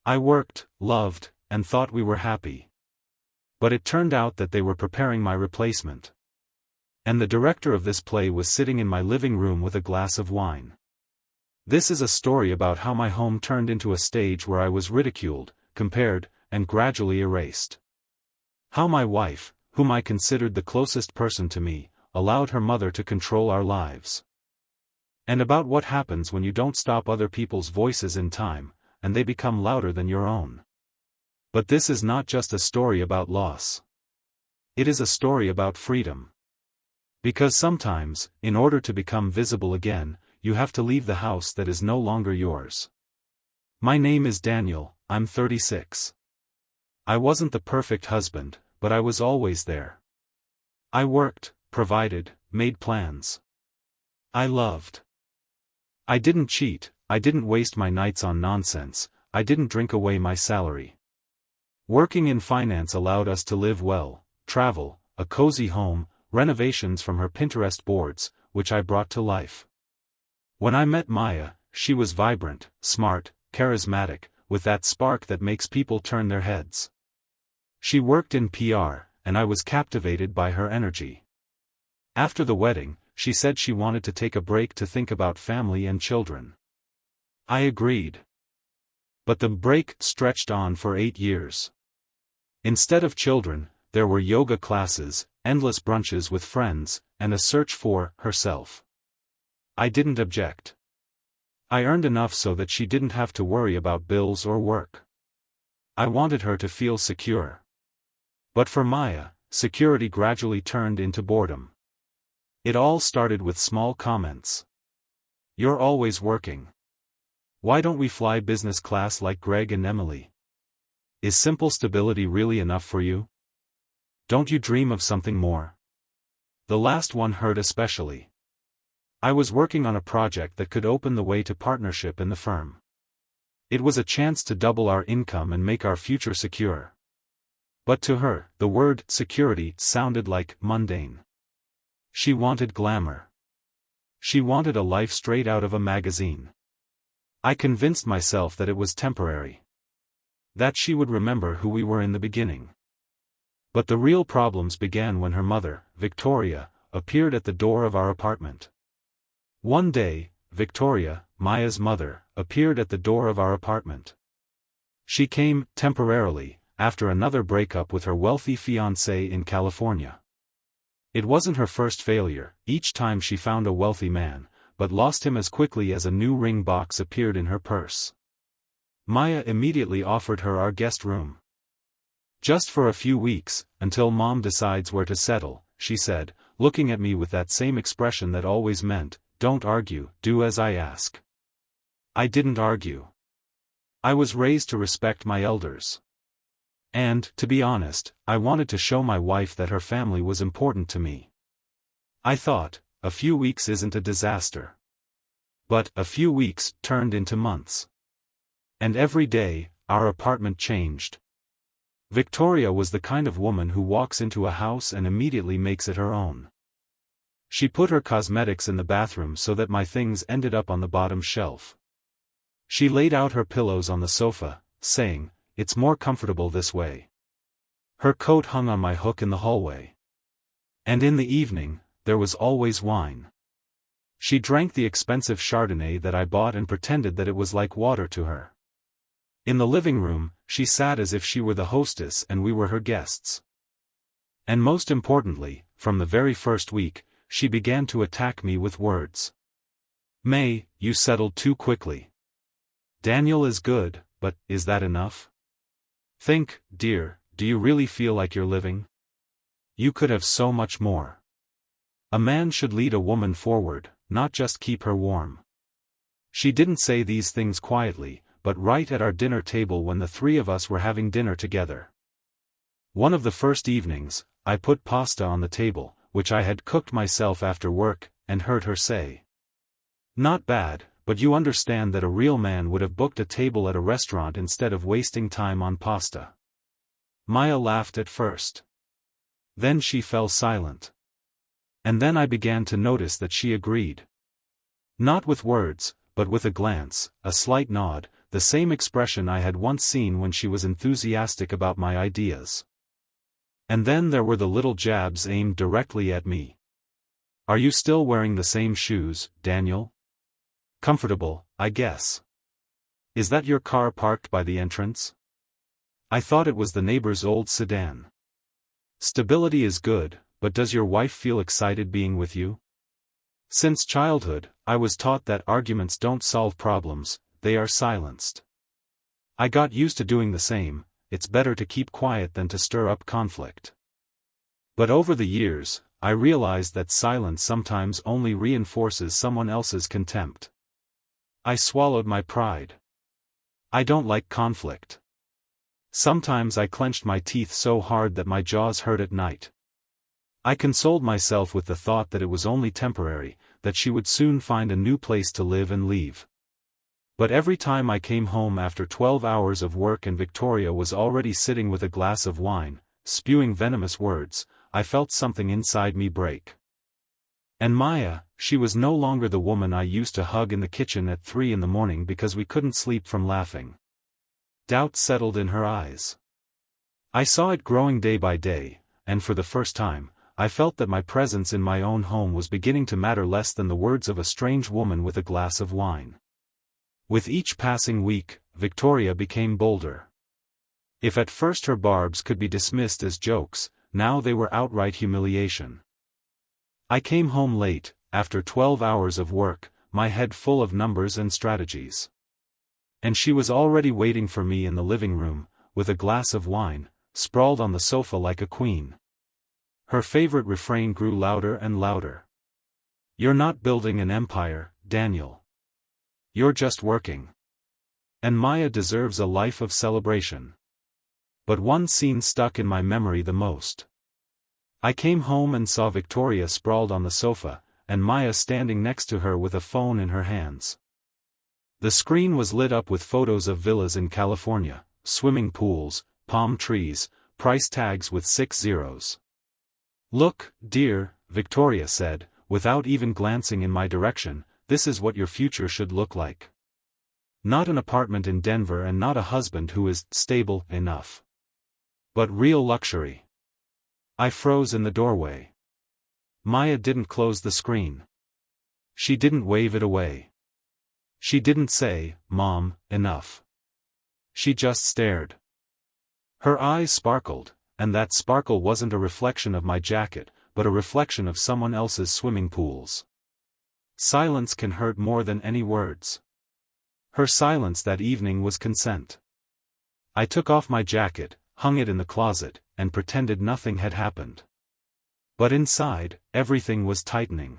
I worked, loved, and thought we were happy. But it turned out that they were preparing my replacement. And the director of this play was sitting in my living room with a glass of wine. This is a story about how my home turned into a stage where I was ridiculed, compared, and gradually erased. How my wife, whom I considered the closest person to me, allowed her mother to control our lives. And about what happens when you don't stop other people's voices in time, and they become louder than your own. But this is not just a story about loss. It is a story about freedom. Because sometimes, in order to become visible again, you have to leave the house that is no longer yours. My name is Daniel, I'm 36. I wasn't the perfect husband, but I was always there. I worked, provided, made plans. I loved. I didn't cheat, I didn't waste my nights on nonsense, I didn't drink away my salary. Working in finance allowed us to live well, travel, a cozy home, renovations from her Pinterest boards, which I brought to life. When I met Maya, she was vibrant, smart, charismatic, with that spark that makes people turn their heads. She worked in PR, and I was captivated by her energy. After the wedding, she said she wanted to take a break to think about family and children. I agreed. But the break stretched on for 8 years. Instead of children, there were yoga classes, endless brunches with friends, and a search for herself. I didn't object. I earned enough so that she didn't have to worry about bills or work. I wanted her to feel secure. But for Maya, security gradually turned into boredom. It all started with small comments. You're always working. Why don't we fly business class like Greg and Emily? Is simple stability really enough for you? Don't you dream of something more? The last one hurt especially. I was working on a project that could open the way to partnership in the firm. It was a chance to double our income and make our future secure. But to her, the word security sounded like mundane. She wanted glamour. She wanted a life straight out of a magazine. I convinced myself that it was temporary. That she would remember who we were in the beginning. But the real problems began when her mother, Victoria, appeared at the door of our apartment. One day, Victoria, Maya's mother, appeared at the door of our apartment. She came, temporarily, after another breakup with her wealthy fiancé in California. It wasn't her first failure, each time she found a wealthy man, but lost him as quickly as a new ring box appeared in her purse. Maya immediately offered her our guest room. Just for a few weeks, until Mom decides where to settle, she said, looking at me with that same expression that always meant, don't argue, do as I ask. I didn't argue. I was raised to respect my elders. And, to be honest, I wanted to show my wife that her family was important to me. I thought, a few weeks isn't a disaster. But a few weeks turned into months. And every day, our apartment changed. Victoria was the kind of woman who walks into a house and immediately makes it her own. She put her cosmetics in the bathroom so that my things ended up on the bottom shelf. She laid out her pillows on the sofa, saying, "It's more comfortable this way." Her coat hung on my hook in the hallway. And in the evening, there was always wine. She drank the expensive Chardonnay that I bought and pretended that it was like water to her. In the living room, she sat as if she were the hostess and we were her guests. And most importantly, from the very first week, she began to attack me with words. "May, you settled too quickly. Daniel is good, but is that enough? Think, dear, do you really feel like you're living? You could have so much more. A man should lead a woman forward, not just keep her warm." She didn't say these things quietly, but right at our dinner table when the three of us were having dinner together. One of the first evenings, I put pasta on the table, which I had cooked myself after work, and heard her say, "Not bad, but you understand that a real man would have booked a table at a restaurant instead of wasting time on pasta." Maya laughed at first. Then she fell silent. And then I began to notice that she agreed. Not with words, but with a glance, a slight nod, the same expression I had once seen when she was enthusiastic about my ideas. And then there were the little jabs aimed directly at me. "Are you still wearing the same shoes, Daniel? Comfortable, I guess. Is that your car parked by the entrance? I thought it was the neighbor's old sedan. Stability is good, but does your wife feel excited being with you?" Since childhood, I was taught that arguments don't solve problems, they are silenced. I got used to doing the same. It's better to keep quiet than to stir up conflict. But over the years, I realized that silence sometimes only reinforces someone else's contempt. I swallowed my pride. I don't like conflict. Sometimes I clenched my teeth so hard that my jaws hurt at night. I consoled myself with the thought that it was only temporary, that she would soon find a new place to live and leave. But every time I came home after 12 hours of work and Victoria was already sitting with a glass of wine, spewing venomous words, I felt something inside me break. And Maya, she was no longer the woman I used to hug in the kitchen at 3 in the morning because we couldn't sleep from laughing. Doubt settled in her eyes. I saw it growing day by day, and for the first time, I felt that my presence in my own home was beginning to matter less than the words of a strange woman with a glass of wine. With each passing week, Victoria became bolder. If at first her barbs could be dismissed as jokes, now they were outright humiliation. I came home late, after 12 hours of work, my head full of numbers and strategies. And she was already waiting for me in the living room, with a glass of wine, sprawled on the sofa like a queen. Her favorite refrain grew louder and louder. "You're not building an empire, Daniel. You're just working. And Maya deserves a life of celebration." But one scene stuck in my memory the most. I came home and saw Victoria sprawled on the sofa, and Maya standing next to her with a phone in her hands. The screen was lit up with photos of villas in California, swimming pools, palm trees, price tags with 6 zeros. "Look, dear," Victoria said, without even glancing in my direction, "this is what your future should look like. Not an apartment in Denver and not a husband who is stable enough. But real luxury." I froze in the doorway. Maya didn't close the screen. She didn't wave it away. She didn't say, "Mom, enough." She just stared. Her eyes sparkled, and that sparkle wasn't a reflection of my jacket, but a reflection of someone else's swimming pools. Silence can hurt more than any words. Her silence that evening was consent. I took off my jacket, hung it in the closet, and pretended nothing had happened. But inside, everything was tightening.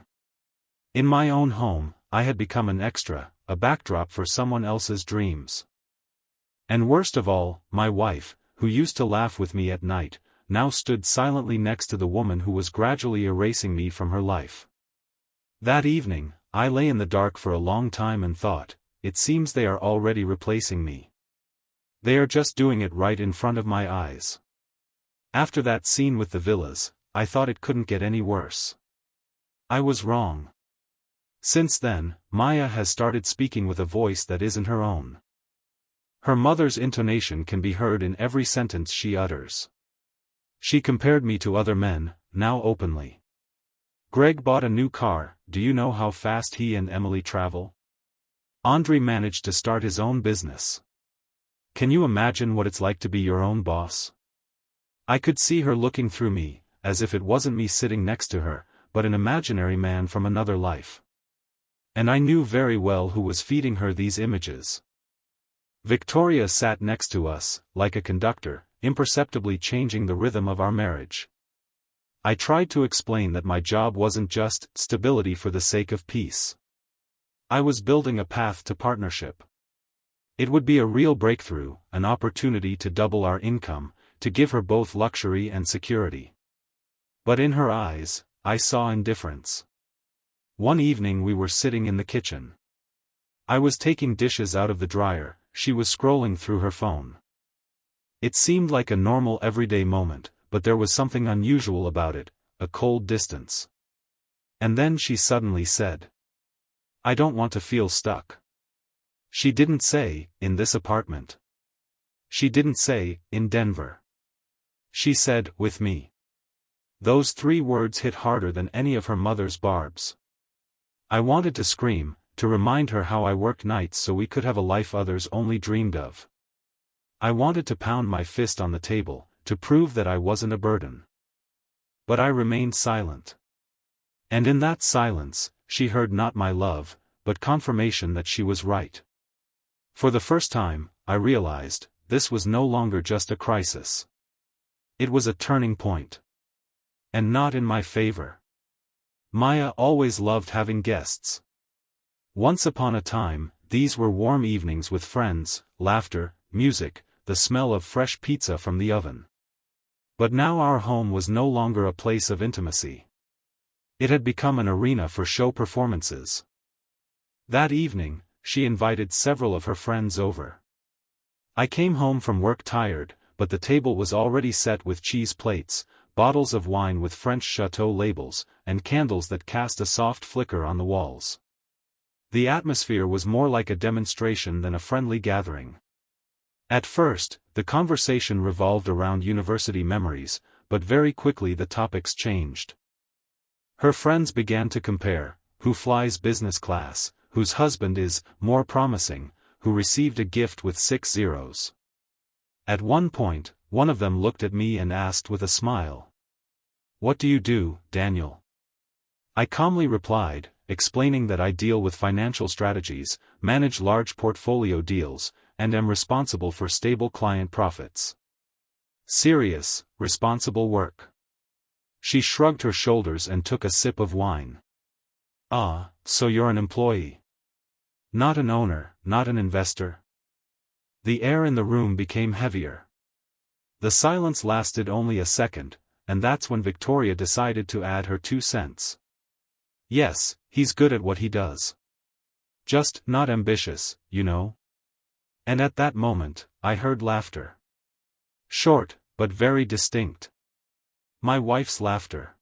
In my own home, I had become an extra, a backdrop for someone else's dreams. And worst of all, my wife, who used to laugh with me at night, now stood silently next to the woman who was gradually erasing me from her life. That evening, I lay in the dark for a long time and thought, it seems they are already replacing me. They are just doing it right in front of my eyes. After that scene with the villas, I thought it couldn't get any worse. I was wrong. Since then, Maya has started speaking with a voice that isn't her own. Her mother's intonation can be heard in every sentence she utters. She compared me to other men, now openly. "Greg bought a new car, do you know how fast he and Emily travel? Andre managed to start his own business. Can you imagine what it's like to be your own boss?" I could see her looking through me, as if it wasn't me sitting next to her, but an imaginary man from another life. And I knew very well who was feeding her these images. Victoria sat next to us, like a conductor, imperceptibly changing the rhythm of our marriage. I tried to explain that my job wasn't just stability for the sake of peace. I was building a path to partnership. It would be a real breakthrough, an opportunity to double our income, to give her both luxury and security. But in her eyes, I saw indifference. One evening we were sitting in the kitchen. I was taking dishes out of the dryer, she was scrolling through her phone. It seemed like a normal everyday moment, but there was something unusual about it, a cold distance. And then she suddenly said, "I don't want to feel stuck." She didn't say, in this apartment. She didn't say, in Denver. She said, with me. Those 3 words hit harder than any of her mother's barbs. I wanted to scream, to remind her how I worked nights so we could have a life others only dreamed of. I wanted to pound my fist on the table, to prove that I wasn't a burden. But I remained silent. And in that silence, she heard not my love, but confirmation that she was right. For the first time, I realized, this was no longer just a crisis. It was a turning point. And not in my favor. Maya always loved having guests. Once upon a time, these were warm evenings with friends, laughter, music, the smell of fresh pizza from the oven. But now our home was no longer a place of intimacy. It had become an arena for show performances. That evening, she invited several of her friends over. I came home from work tired, but the table was already set with cheese plates, bottles of wine with French chateau labels, and candles that cast a soft flicker on the walls. The atmosphere was more like a demonstration than a friendly gathering. At first, the conversation revolved around university memories, but very quickly the topics changed. Her friends began to compare, who flies business class, whose husband is more promising, who received a gift with 6 zeros. At one point, one of them looked at me and asked with a smile, "What do you do, Daniel?" I calmly replied, explaining that I deal with financial strategies, manage large portfolio deals, and am responsible for stable client profits. Serious, responsible work. She shrugged her shoulders and took a sip of wine. "Ah, so you're an employee. Not an owner, not an investor?" The air in the room became heavier. The silence lasted only a second, and that's when Victoria decided to add her 2 cents. "Yes, he's good at what he does. Just not ambitious, you know." And at that moment, I heard laughter. Short, but very distinct. My wife's laughter.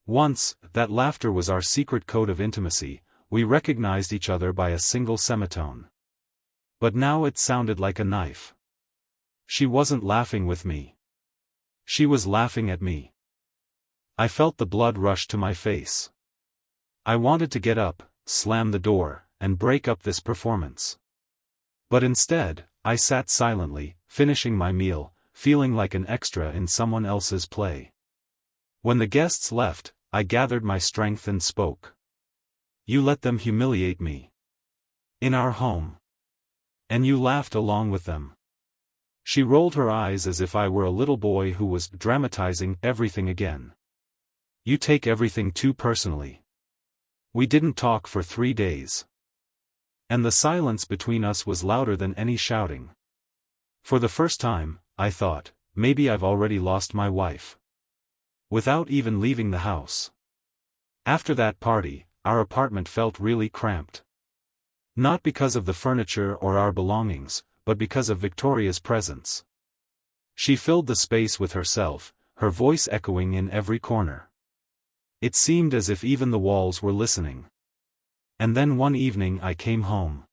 Once, that laughter was our secret code of intimacy. We recognized each other by a single semitone. But now it sounded like a knife. She wasn't laughing with me. She was laughing at me. I felt the blood rush to my face. I wanted to get up, slam the door, and break up this performance. But instead, I sat silently, finishing my meal, feeling like an extra in someone else's play. When the guests left, I gathered my strength and spoke. "You let them humiliate me. In our home. And you laughed along with them." She rolled her eyes as if I were a little boy who was dramatizing everything again. "You take everything too personally. We didn't talk for 3 days. And the silence between us was louder than any shouting. For the first time, I thought, maybe I've already lost my wife. Without even leaving the house. After that party, our apartment felt really cramped. Not because of the furniture or our belongings, but because of Victoria's presence. She filled the space with herself, her voice echoing in every corner. It seemed as if even the walls were listening. And then one evening I came home.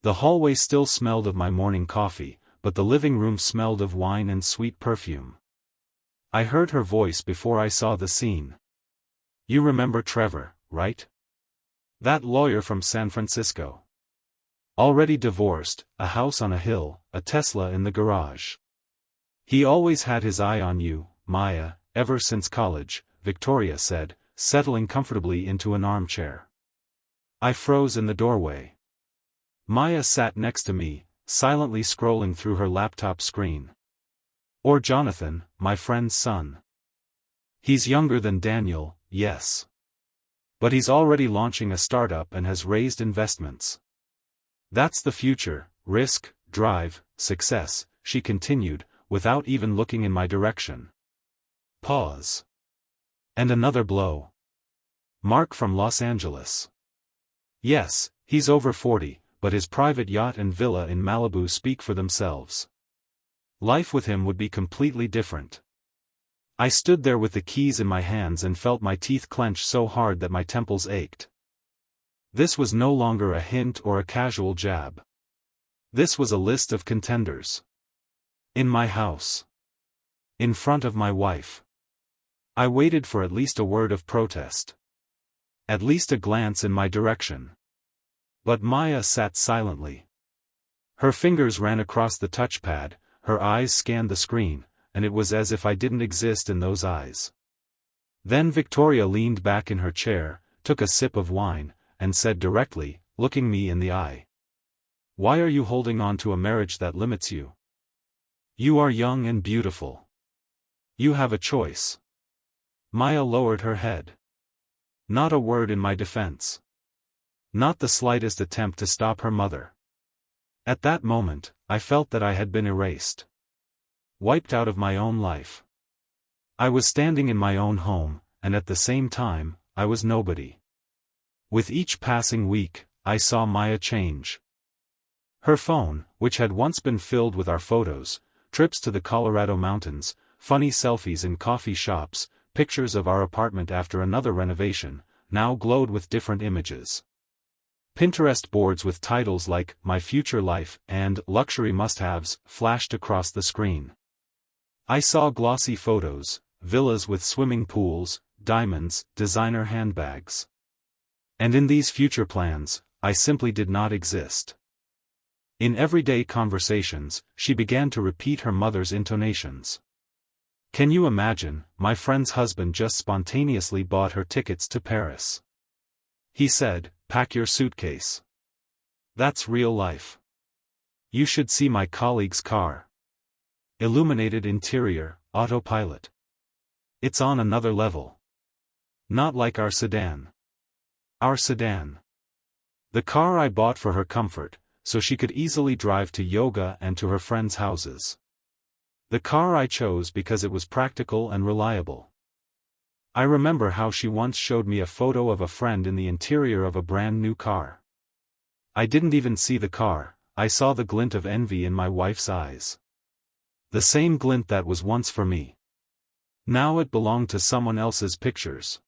The hallway still smelled of my morning coffee, but the living room smelled of wine and sweet perfume. I heard her voice before I saw the scene. "You remember Trevor, right? That lawyer from San Francisco. Already divorced, a house on a hill, a Tesla in the garage. He always had his eye on you, Maya, ever since college," Victoria said, settling comfortably into an armchair. I froze in the doorway. Maya sat next to me, silently scrolling through her laptop screen. "Or Jonathan, my friend's son. He's younger than Daniel, yes. But he's already launching a startup and has raised investments. That's the future, risk, drive, success," she continued, without even looking in my direction. Pause. "And another blow. Mark from Los Angeles. Yes, he's over 40, but his private yacht and villa in Malibu speak for themselves. Life with him would be completely different." I stood there with the keys in my hands and felt my teeth clench so hard that my temples ached. This was no longer a hint or a casual jab. This was a list of contenders. In my house. In front of my wife. I waited for at least a word of protest. At least a glance in my direction. But Maya sat silently. Her fingers ran across the touchpad, her eyes scanned the screen, and it was as if I didn't exist in those eyes. Then Victoria leaned back in her chair, took a sip of wine, and said directly, looking me in the eye. Why are you holding on to a marriage that limits you? You are young and beautiful. You have a choice. Maya lowered her head. Not a word in my defense. Not the slightest attempt to stop her mother. At that moment, I felt that I had been erased. Wiped out of my own life. I was standing in my own home, and at the same time, I was nobody. With each passing week, I saw Maya change. Her phone, which had once been filled with our photos, trips to the Colorado mountains, funny selfies in coffee shops, pictures of our apartment after another renovation, now glowed with different images. Pinterest boards with titles like My Future Life and Luxury Must-Haves flashed across the screen. I saw glossy photos, villas with swimming pools, diamonds, designer handbags. And in these future plans, I simply did not exist. In everyday conversations, she began to repeat her mother's intonations. Can you imagine, my friend's husband just spontaneously bought her tickets to Paris. He said, pack your suitcase. That's real life. You should see my colleague's car. Illuminated interior, autopilot. It's on another level. Not like our sedan. Our sedan. The car I bought for her comfort, so she could easily drive to yoga and to her friends' houses. The car I chose because it was practical and reliable. I remember how she once showed me a photo of a friend in the interior of a brand new car. I didn't even see the car, I saw the glint of envy in my wife's eyes. The same glint that was once for me. Now it belonged to someone else's pictures.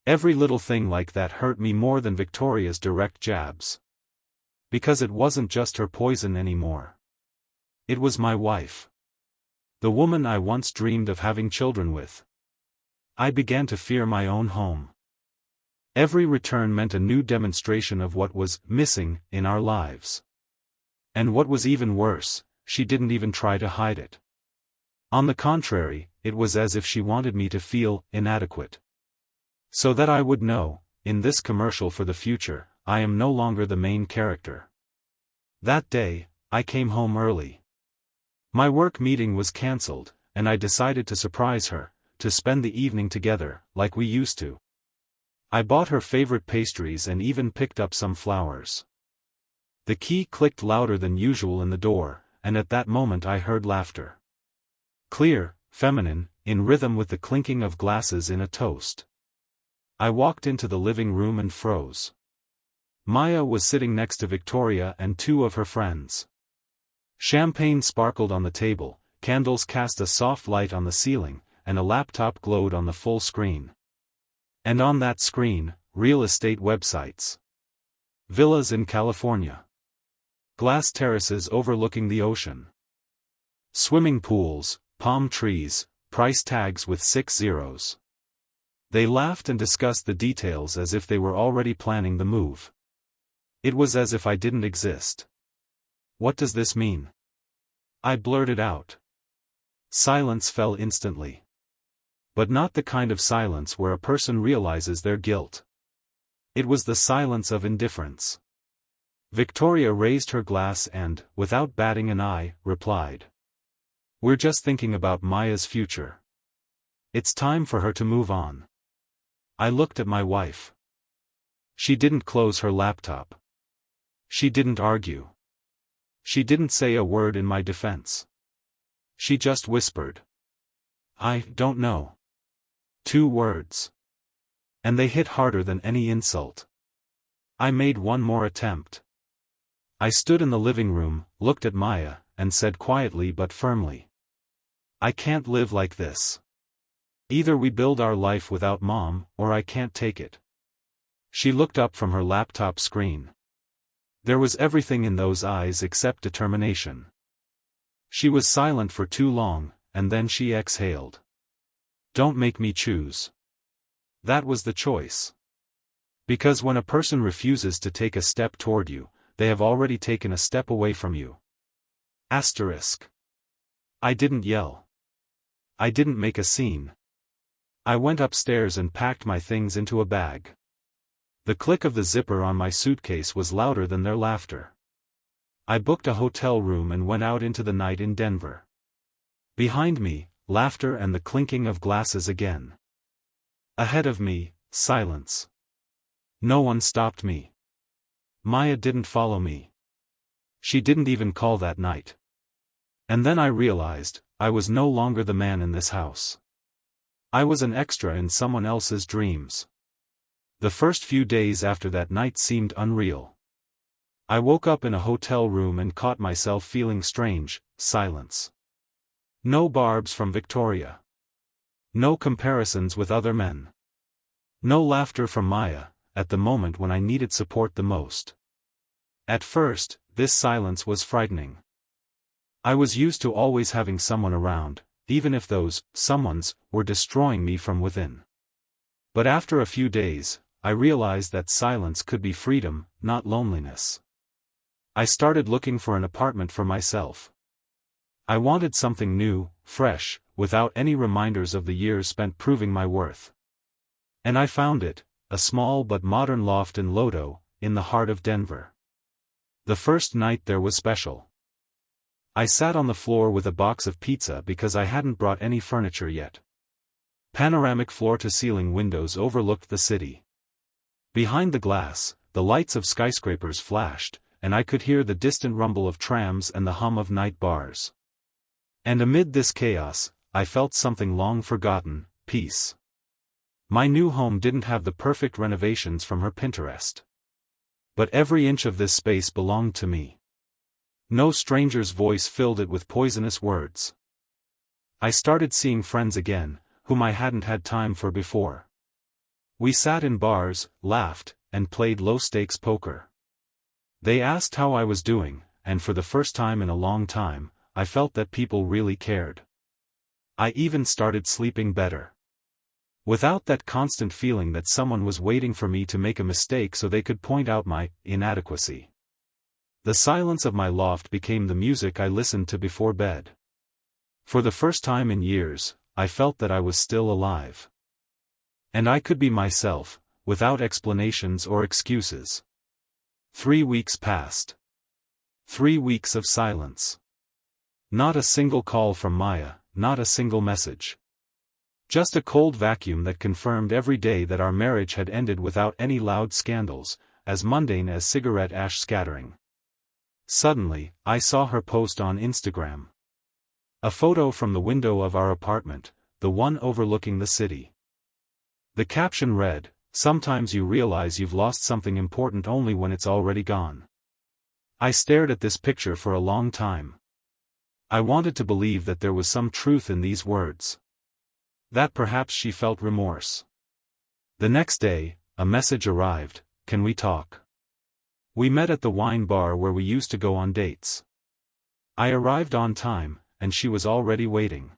Every little thing like that hurt me more than Victoria's direct jabs. Because it wasn't just her poison anymore. It was my wife. The woman I once dreamed of having children with. I began to fear my own home. Every return meant a new demonstration of what was missing in our lives. And what was even worse, she didn't even try to hide it. On the contrary, it was as if she wanted me to feel inadequate. So that I would know, in this commercial for the future, I am no longer the main character. That day, I came home early. My work meeting was cancelled, and I decided to surprise her, to spend the evening together, like we used to. I bought her favorite pastries and even picked up some flowers. The key clicked louder than usual in the door, and at that moment I heard laughter. Clear, feminine, in rhythm with the clinking of glasses in a toast. I walked into the living room and froze. Maya was sitting next to Victoria and two of her friends. Champagne sparkled on the table, candles cast a soft light on the ceiling, and a laptop glowed on the full screen. And on that screen, real estate websites. Villas in California. Glass terraces overlooking the ocean. Swimming pools, palm trees, price tags with 6 zeros. They laughed and discussed the details as if they were already planning the move. It was as if I didn't exist. What does this mean? I blurted out. Silence fell instantly. But not the kind of silence where a person realizes their guilt. It was the silence of indifference. Victoria raised her glass and, without batting an eye, replied. We're just thinking about Maya's future. It's time for her to move on. I looked at my wife. She didn't close her laptop. She didn't argue. She didn't say a word in my defense. She just whispered. I don't know. 2 words. And they hit harder than any insult. I made one more attempt. I stood in the living room, looked at Maya, and said quietly but firmly. I can't live like this. Either we build our life without Mom, or I can't take it. She looked up from her laptop screen. There was everything in those eyes except determination. She was silent for too long, and then she exhaled. Don't make me choose. That was the choice. Because when a person refuses to take a step toward you, they have already taken a step away from you. Asterisk. I didn't yell. I didn't make a scene. I went upstairs and packed my things into a bag. The click of the zipper on my suitcase was louder than their laughter. I booked a hotel room and went out into the night in Denver. Behind me, laughter and the clinking of glasses again. Ahead of me, silence. No one stopped me. Maya didn't follow me. She didn't even call that night. And then I realized, I was no longer the man in this house. I was an extra in someone else's dreams. The first few days after that night seemed unreal. I woke up in a hotel room and caught myself feeling strange, silence. No barbs from Victoria. No comparisons with other men. No laughter from Maya, at the moment when I needed support the most. At first, this silence was frightening. I was used to always having someone around, even if those someones were destroying me from within. But after a few days, I realized that silence could be freedom, not loneliness. I started looking for an apartment for myself. I wanted something new, fresh, without any reminders of the years spent proving my worth. And I found it, a small but modern loft in Lodo, in the heart of Denver. The first night there was special. I sat on the floor with a box of pizza because I hadn't brought any furniture yet. Panoramic floor-to-ceiling windows overlooked the city. Behind the glass, the lights of skyscrapers flashed, and I could hear the distant rumble of trams and the hum of night bars. And amid this chaos, I felt something long forgotten, peace. My new home didn't have the perfect renovations from her Pinterest. But every inch of this space belonged to me. No stranger's voice filled it with poisonous words. I started seeing friends again, whom I hadn't had time for before. We sat in bars, laughed, and played low-stakes poker. They asked how I was doing, and for the first time in a long time, I felt that people really cared. I even started sleeping better. Without that constant feeling that someone was waiting for me to make a mistake so they could point out my inadequacy. The silence of my loft became the music I listened to before bed. For the first time in years, I felt that I was still alive. And I could be myself, without explanations or excuses. 3 weeks passed. 3 weeks of silence. Not a single call from Maya, not a single message. Just a cold vacuum that confirmed every day that our marriage had ended without any loud scandals, as mundane as cigarette ash scattering. Suddenly, I saw her post on Instagram. A photo from the window of our apartment, the one overlooking the city. The caption read, "Sometimes you realize you've lost something important only when it's already gone." I stared at this picture for a long time. I wanted to believe that there was some truth in these words. That perhaps she felt remorse. The next day, a message arrived, "Can we talk?" We met at the wine bar where we used to go on dates. I arrived on time, and she was already waiting.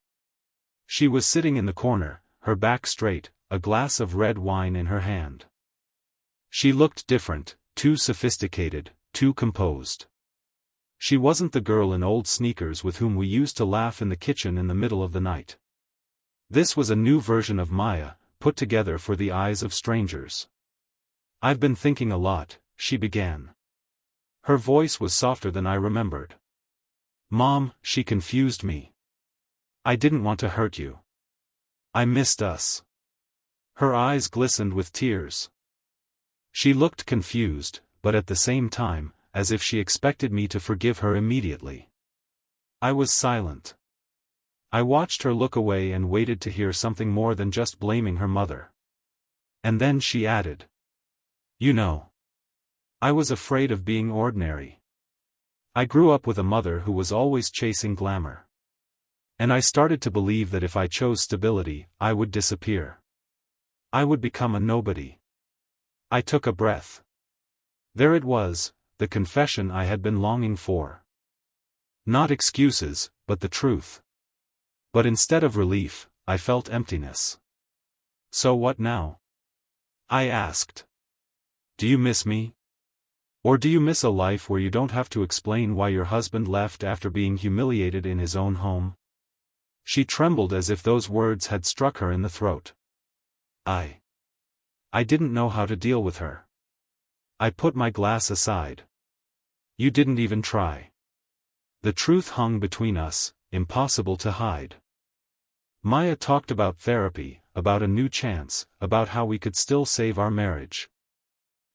She was sitting in the corner, her back straight, a glass of red wine in her hand. She looked different, too sophisticated, too composed. She wasn't the girl in old sneakers with whom we used to laugh in the kitchen in the middle of the night. This was a new version of Maya, put together for the eyes of strangers. "I've been thinking a lot," she began. Her voice was softer than I remembered. "Mom," she confused me. "I didn't want to hurt you. I missed us." Her eyes glistened with tears. She looked confused, but at the same time, as if she expected me to forgive her immediately. I was silent. I watched her look away and waited to hear something more than just blaming her mother. And then she added, "You know, I was afraid of being ordinary. I grew up with a mother who was always chasing glamour. And I started to believe that if I chose stability, I would disappear. I would become a nobody. I took a breath. There it was, the confession I had been longing for. Not excuses, but the truth. But instead of relief, I felt emptiness. So what now? I asked. Do you miss me? Or do you miss a life where you don't have to explain why your husband left after being humiliated in his own home? She trembled as if those words had struck her in the throat. I didn't know how to deal with her. I put my glass aside. You didn't even try. The truth hung between us, impossible to hide. Maya talked about therapy, about a new chance, about how we could still save our marriage.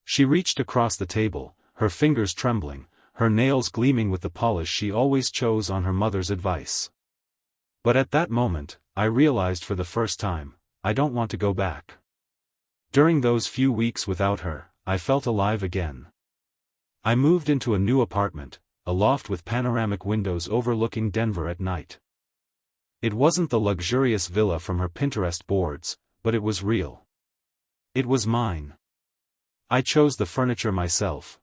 She reached across the table, her fingers trembling, her nails gleaming with the polish she always chose on her mother's advice. But at that moment, I realized for the first time, I don't want to go back. During those few weeks without her, I felt alive again. I moved into a new apartment, a loft with panoramic windows overlooking Denver at night. It wasn't the luxurious villa from her Pinterest boards, but it was real. It was mine. I chose the furniture myself.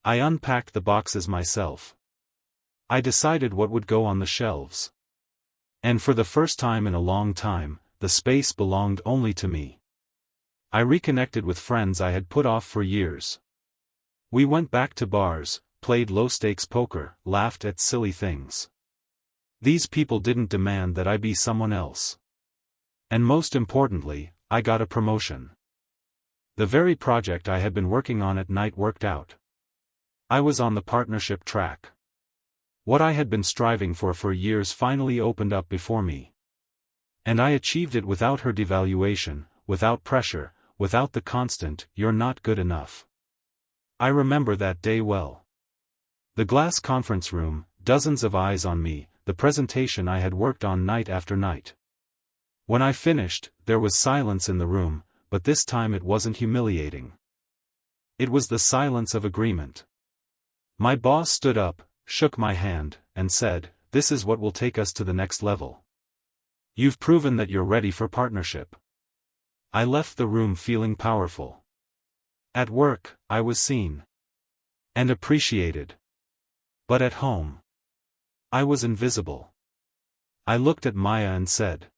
I unpacked the boxes myself. I decided what would go on the shelves. And for the first time in a long time, the space belonged only to me. I reconnected with friends I had put off for years. We went back to bars, played low-stakes poker, laughed at silly things. These people didn't demand that I be someone else. And most importantly, I got a promotion. The very project I had been working on at night worked out. I was on the partnership track. What I had been striving for years finally opened up before me. And I achieved it without her devaluation, without pressure, without the constant, "You're not good enough." I remember that day well. The glass conference room, dozens of eyes on me, the presentation I had worked on night after night. When I finished, there was silence in the room, but this time it wasn't humiliating. It was the silence of agreement. My boss stood up, shook my hand, and said, "This is what will take us to the next level. You've proven that you're ready for partnership." I left the room feeling powerful. At work, I was seen. And appreciated. But at home, I was invisible. I looked at Maya and said,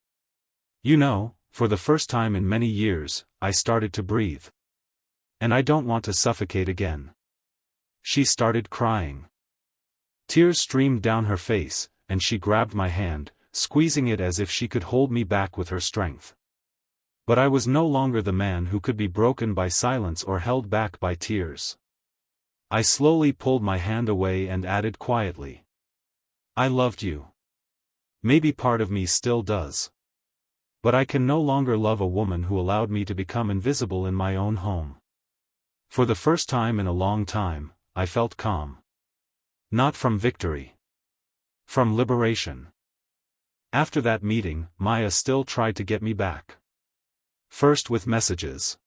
"You know, for the first time in many years, I started to breathe. And I don't want to suffocate again." She started crying. Tears streamed down her face, and she grabbed my hand, squeezing it as if she could hold me back with her strength. But I was no longer the man who could be broken by silence or held back by tears. I slowly pulled my hand away and added quietly, "I loved you. Maybe part of me still does. But I can no longer love a woman who allowed me to become invisible in my own home." For the first time in a long time, I felt calm. Not from victory. From liberation. After that meeting, Maya still tried to get me back. First with messages.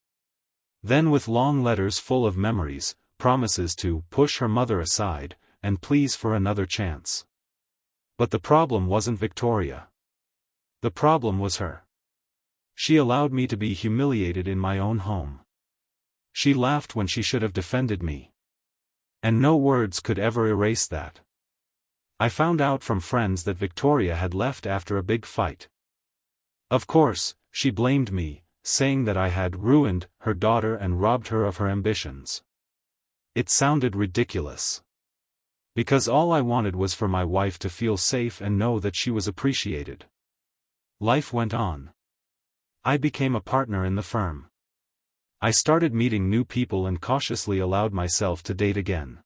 Then with long letters full of memories, promises to push her mother aside, and pleas for another chance. But the problem wasn't Victoria. The problem was her. She allowed me to be humiliated in my own home. She laughed when she should have defended me. And no words could ever erase that. I found out from friends that Victoria had left after a big fight. Of course, she blamed me, saying that I had ruined her daughter and robbed her of her ambitions. It sounded ridiculous. Because all I wanted was for my wife to feel safe and know that she was appreciated. Life went on. I became a partner in the firm. I started meeting new people and cautiously allowed myself to date again.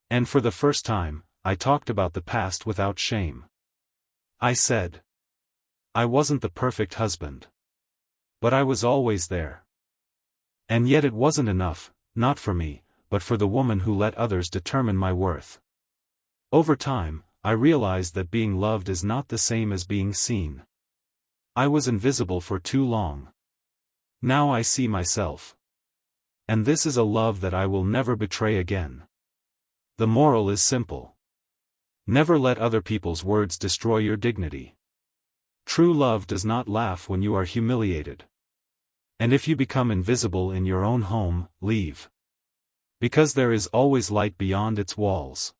And for the first time, I talked about the past without shame. I said, I wasn't the perfect husband. But I was always there. And yet it wasn't enough, not for me, but for the woman who let others determine my worth. Over time, I realized that being loved is not the same as being seen. I was invisible for too long. Now I see myself. And this is a love that I will never betray again. The moral is simple. Never let other people's words destroy your dignity. True love does not laugh when you are humiliated. And if you become invisible in your own home, leave. Because there is always light beyond its walls.